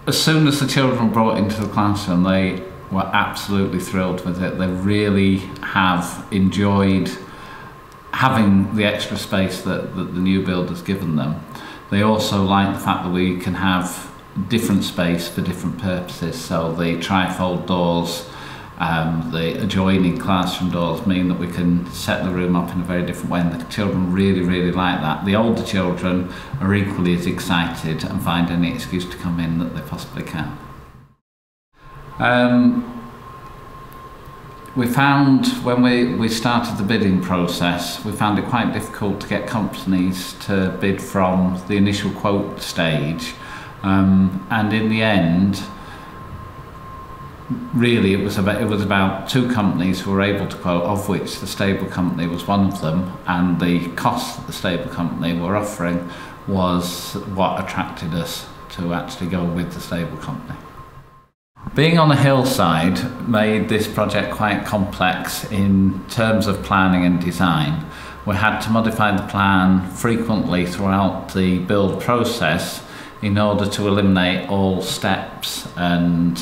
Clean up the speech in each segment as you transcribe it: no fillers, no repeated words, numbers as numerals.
As soon as the children were brought into the classroom, they were absolutely thrilled with it. They really have enjoyed having the extra space that the new build has given them. They also like the fact that we can have different space for different purposes. So the trifold doors, the adjoining classroom doors mean that we can set the room up in a very different way, and the children really, really like that. The older children are equally as excited and find any excuse to come in that they possibly can. We found when we started the bidding process, we found it quite difficult to get companies to bid from the initial quote stage, and in the end, really it was about 2 companies who were able to quote, of which the stable company was one of them, and the cost that the stable company were offering was what attracted us to actually go with the stable company. Being on a hillside made this project quite complex in terms of planning and design. We had to modify the plan frequently throughout the build process in order to eliminate all steps and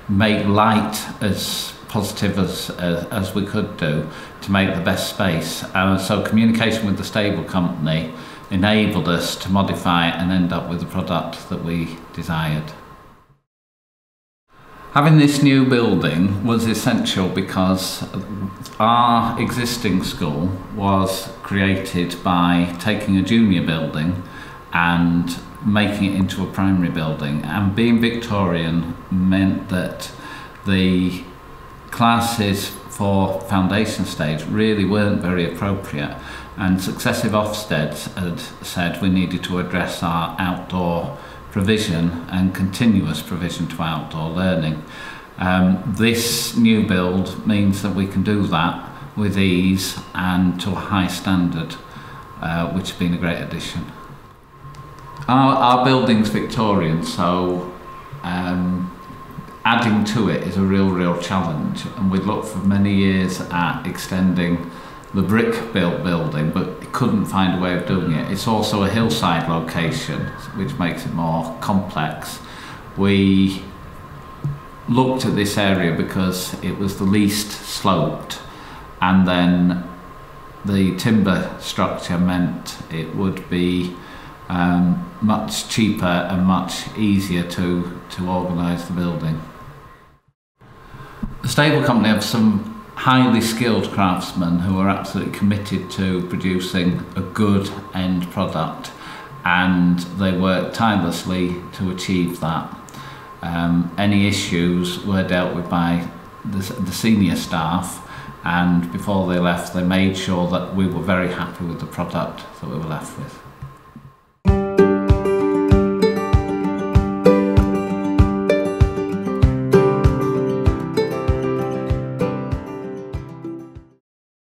make light as positive as we could do to make the best space. So communication with the stable company enabled us to modify and end up with the product that we desired. Having this new building was essential because our existing school was created by taking a junior building and making it into a primary building, and being Victorian meant that the classes for foundation stage really weren't very appropriate, and successive Ofsteds had said we needed to address our outdoor provision and continuous provision to outdoor learning. This new build means that we can do that with ease and to a high standard, which has been a great addition. Our building's Victorian, so adding to it is a real challenge, and we'd looked for many years at extending the brick-built building, but couldn't find a way of doing it. It's also a hillside location, which makes it more complex. We looked at this area because it was the least sloped, and then the timber structure meant it would be much cheaper and much easier to organise the building. The stable company have some highly skilled craftsmen who are absolutely committed to producing a good end product, and they work tirelessly to achieve that. Any issues were dealt with by the senior staff, and before they left they made sure that we were very happy with the product that we were left with.